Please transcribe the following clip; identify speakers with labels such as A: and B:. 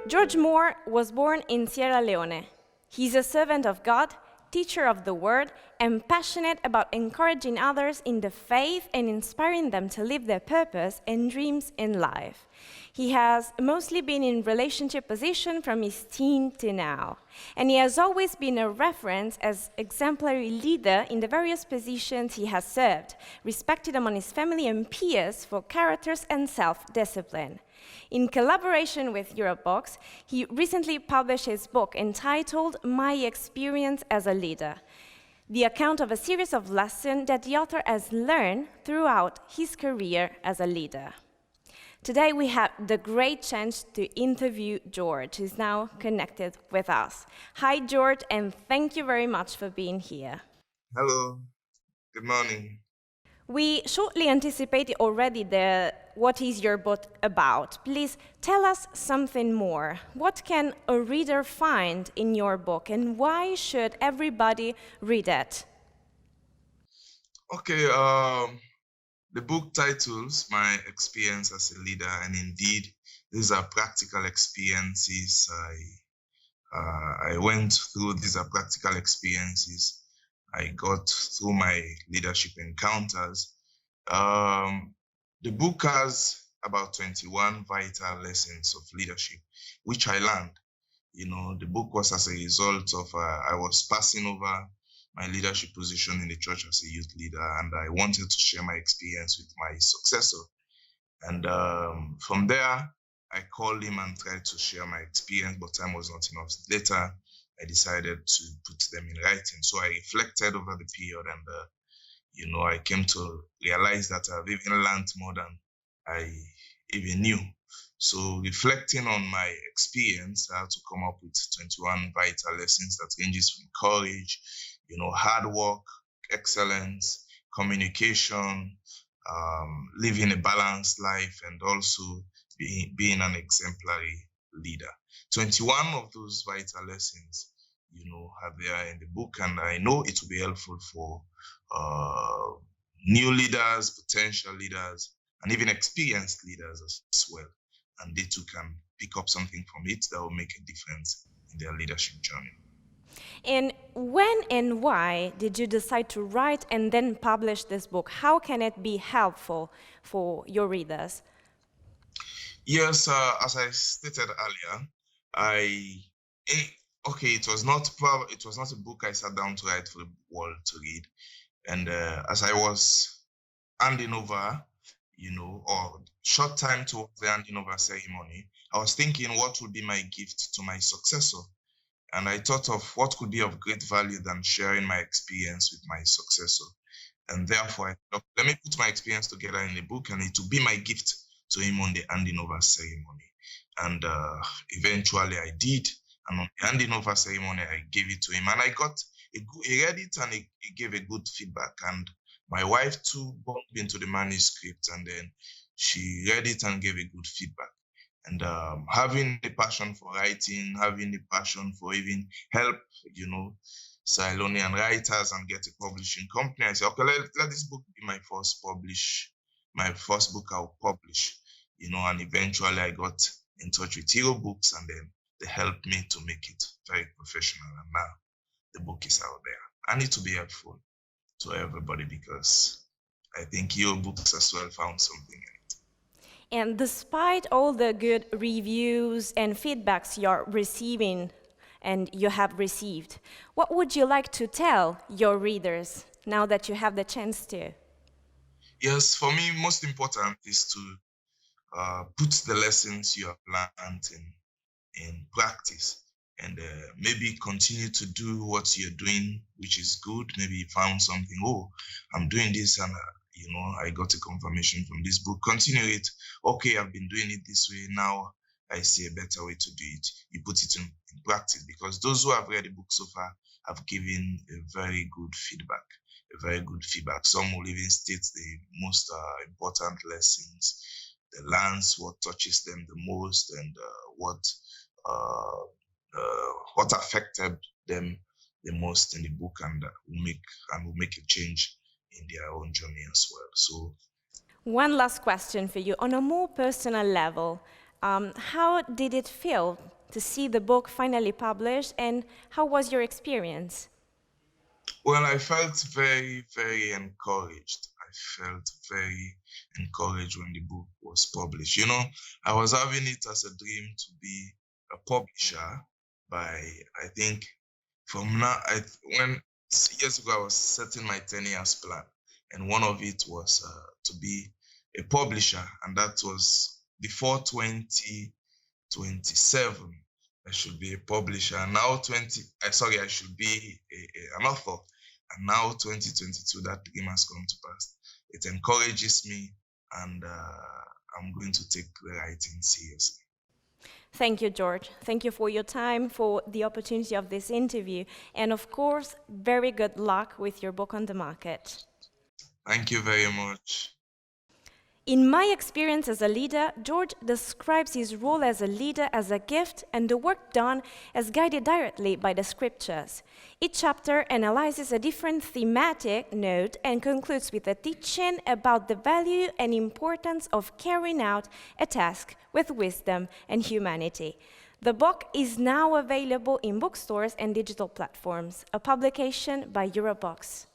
A: George Moore was born in Sierra Leone. He's a servant of God, teacher of the word, and passionate about encouraging others in the faith and inspiring them to live their purpose and dreams in life. He has mostly been in relationship position from his teen to now, and he has always been a reference as exemplary leader in the various positions he has served, respected among his family and peers for characters and self-discipline. In collaboration with Eurobox, he recently published his book entitled My Experience as a Leader, the account of a series of lessons that the author has learned throughout his career as a leader. Today we have the great chance to interview George, who's now connected with us. Hi, George, and thank you very much for being here.
B: Hello, good morning.
A: We shortly anticipated already what is your book about. Please tell us something more. What can a reader find in your book, and why should everybody read it?
B: Okay, the book titles My Experience as a Leader, and indeed, these are practical experiences. I went through. These are practical experiences I got through my leadership encounters. The book has about 21 vital lessons of leadership, which I learned. The book was as a result of I was passing over my leadership position in the church as a youth leader, and I wanted to share my experience with my successor. And from there, I called him and tried to share my experience, but time was not enough. Later, I decided to put them in writing. So I reflected over the period, and I came to realize that I've even learned more than I even knew. So reflecting on my experience, I had to come up with 21 vital lessons that ranges from courage, hard work, excellence, communication, living a balanced life, and also being an exemplary leader. 21 of those vital lessons, are there in the book, and I know it will be helpful for new leaders, potential leaders, and even experienced leaders as well. And they too can pick up something from it that will make a difference in their leadership journey.
A: And when and why did you decide to write and then publish this book? How can it be helpful for your readers?
B: Yes, as I stated earlier, it was not a book I sat down to write for the world to read. And as I was handing over, or short time towards the handing over ceremony, I was thinking what would be my gift to my successor. And I thought of what could be of great value than sharing my experience with my successor. And therefore, I thought, let me put my experience together in a book, and it will be my gift to him on the handing over ceremony. And eventually I did. And on the handing over ceremony, I gave it to him. And he read it, and he gave a good feedback. And my wife too bumped into the manuscript, and then she read it and gave a good feedback. And having a passion for writing, having a passion for even help, Sierra Leonean writers and get a publishing company, I said, okay, let this book be my first book I'll publish, and eventually I got in touch with Hero Books, and then they helped me to make it very professional. And now the book is out there. And it will be helpful to everybody, because I think Hero Books as well found something in it.
A: And despite all the good reviews and feedbacks you're receiving and you have received, what would you like to tell your readers now that you have the chance to?
B: Yes, for me, most important is to put the lessons you have learned in practice, and maybe continue to do what you're doing, which is good. Maybe you found something, I'm doing this, and I got a confirmation from this book. Continue it. Okay, I've been doing it this way. Now I see a better way to do it. You put it in practice, because those who have read the book so far have given a very good feedback. Some will even state the most important lessons, the lens, what touches them the most, and what affected them the most in the book, and will make a change in their own journey as well. So,
A: one last question for you. On a more personal level, how did it feel to see the book finally published, and how was your experience?
B: Well, I felt very, very encouraged. I felt very encouraged when the book was published. You know, I was having it as a dream to be a publisher by, I think, from now, when years ago I was setting my 10 years plan, and one of it was to be a publisher, and that was before 2027. I should be a publisher. Now I should be an author. And now 2022, that dream has come to pass. It encourages me, and I'm going to take the writing seriously.
A: Thank you, George. Thank you for your time, for the opportunity of this interview, and of course, very good luck with your book on the market.
B: Thank you very much.
A: In my experience as a leader, George describes his role as a leader as a gift and the work done as guided directly by the scriptures. Each chapter analyzes a different thematic note and concludes with a teaching about the value and importance of carrying out a task with wisdom and humanity. The book is now available in bookstores and digital platforms, a publication by Eurobox.